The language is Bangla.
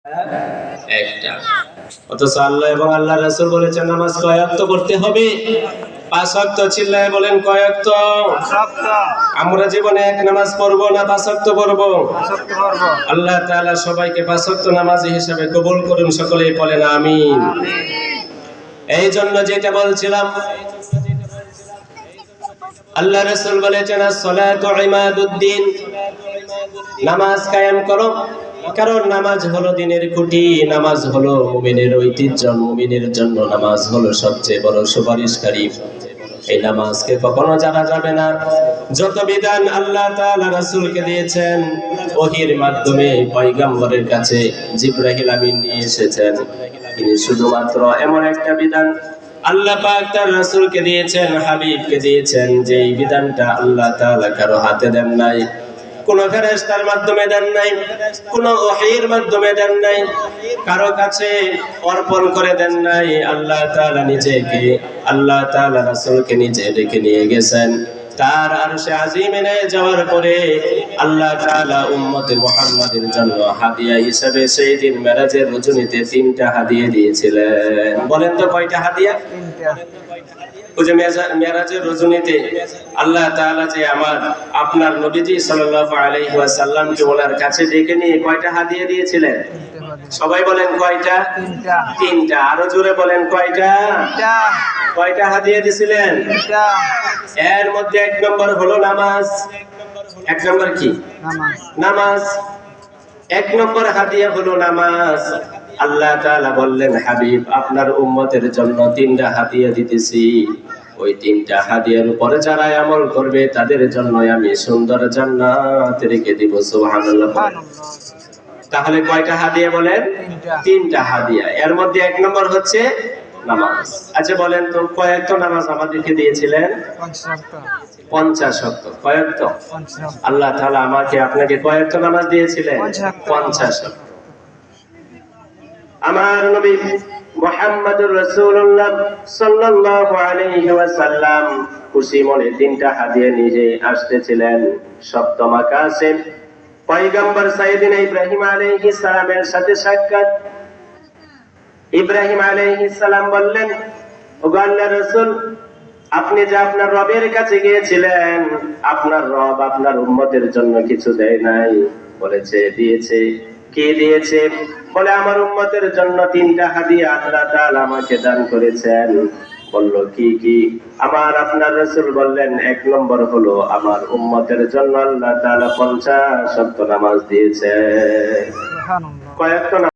একটা। অথচ আল্লাহ এবং আল্লাহ রাসূল বলেছেন নামাজ কয় ওয়াক্ত পড়তে হবে? 5 ওয়াক্ত। চিল্লায়ে বলেন কয় ওয়াক্ত? 5 ওয়াক্ত। আমরা জীবনে এক নামাজ পড়বো না 5 ওয়াক্ত পড়বো? 5 ওয়াক্ত পড়ব। আল্লাহ তাআলা সবাইকে 5 ওয়াক্ত নামাজি হিসেবে কবুল করুন, সকলেই বলেন আমিন। এই জন্য যেটা বলছিলাম, আল্লাহ রাসূল বলেছেন as-salatu ইমাদুদ্দিন, নামাজ কায়েম করো, কারণ নামাজ হলো দ্বীনের খুঁটি, নামাজ হলো মুমিনের ঐতিহ্য, মুমিনের জন্য নামাজ হলো সবচেয়ে বড় সুপারিশকারী। এই নামাজকে কখনো জানা যাবে না। যত বিধান আল্লাহ তাআলা রাসূলকে দিয়েছেন ওহীর মাধ্যমে পয়গম্বরের কাছে জিবরাইল আমিন নিয়ে এসেছেন, তিনি শুধুমাত্র এমন একটা বিধান আল্লাহ পাক তার রাসূলকে দিয়েছেন, হাবিবকে দিয়েছেন, যেই বিধানটা আল্লাহ তাআলা কারো হাতে দেন নাই, কোন ফেরেশতার মাধ্যমে দেন নাই, কোন ওহীর মাধ্যমে দেন নাই, কারো কাছে অর্পণ করে দেন নাই। আল্লাহ তাআলা নিজেকে, আল্লাহ তাআলা রাসূলকে নিজে ডেকে নিয়ে গেছেন তার আরশে আজিমে যাওয়ার পরে আল্লাহ তাআলা উম্মতে মুহাম্মাদের জন্য হাদিয়া হিসেবে সেই দিন মেরাজের রজনীতে 3টা হাদিয়া দিয়েছিলেন। বলেন তো কয়টা হাদিয়া? 3টা। ওই যে মেরাজের রজনীতে আল্লাহ তাআলা যে আপনার নবীজি সাল্লাল্লাহু আলাইহি ওয়াসাল্লামকে ওনার কাছে ডেকে নিয়ে কয়টা হাদিয়া দিয়েছিলেন? সবাই বলেন কয়টা? 3টা। 3টা। আরো জোরে বলেন কয়টা? 3টা। কয়টা হাদিয়া দিয়েছিলেন? 3টা। এর মধ্যে 1 নম্বর হলো নামাজ। 1 নম্বর কি? নামাজ। নামাজ। 1 নম্বর হাদিয়া হলো নামাজ। আল্লাহ তাআলা বললেন, হাবিব আপনার উম্মতের জন্য 3টা হাদিয়া দিতেছি, ওই 3টা হাদিয়ার উপরে যারা আমল করবে তাদের জন্য আমি সুন্দর জান্নাত রেখে দিব। সুবহানাল্লাহ। তাহলে কয়টা হাদিয়া বলেন? 3টা হাদিয়া। এর মধ্যে 1 নম্বর হচ্ছে নামাজ। আচ্ছা বলেন তো কয়েকটা নামাজ আমাদেরকে দিয়েছিলেন? 50 ওয়াক্ত। কয়েকটা? আল্লাহ তাআলা আমাকে আপনাকে কয়েকটা নামাজ দিয়েছিলেন? 50 ওয়াক্ত। আমার নবী মুহাম্মদুর রাসূলুল্লাহ সাল্লাল্লাহু আলাইহি ওয়াসাল্লাম খুশি মনে 3টা হাদিয়া নিয়ে আসতেছিলেন। সপ্তম আকাশে পয়গম্বর সাইয়েদনা ইব্রাহিম আলাইহিস সালামের সাথে সাক্ষাৎ। ইব্রাহিম আলাইহিস সালাম বললেন, ওগো আল্লাহর রাসূল, আপনি যে আপনার রবের কাছে গিয়েছিলেন, আপনার রব আপনার উম্মতের জন্য কিছু দেয় নাই? বলেছে দিয়েছে। কি দিয়েছে? বলে আমার উম্মতের জন্য 3টা হাদিয়া আল্লাহ তাআলা আমাকে দান করেছেন। বলল কি কি? আপনার রাসূল বললেন 1 নম্বর হলো আমার উম্মতের জন্য আল্লাহ তাআলা 50 ওয়াক্ত নামাজ দিয়েছে। সুবহানাল্লাহ। কয়েকটা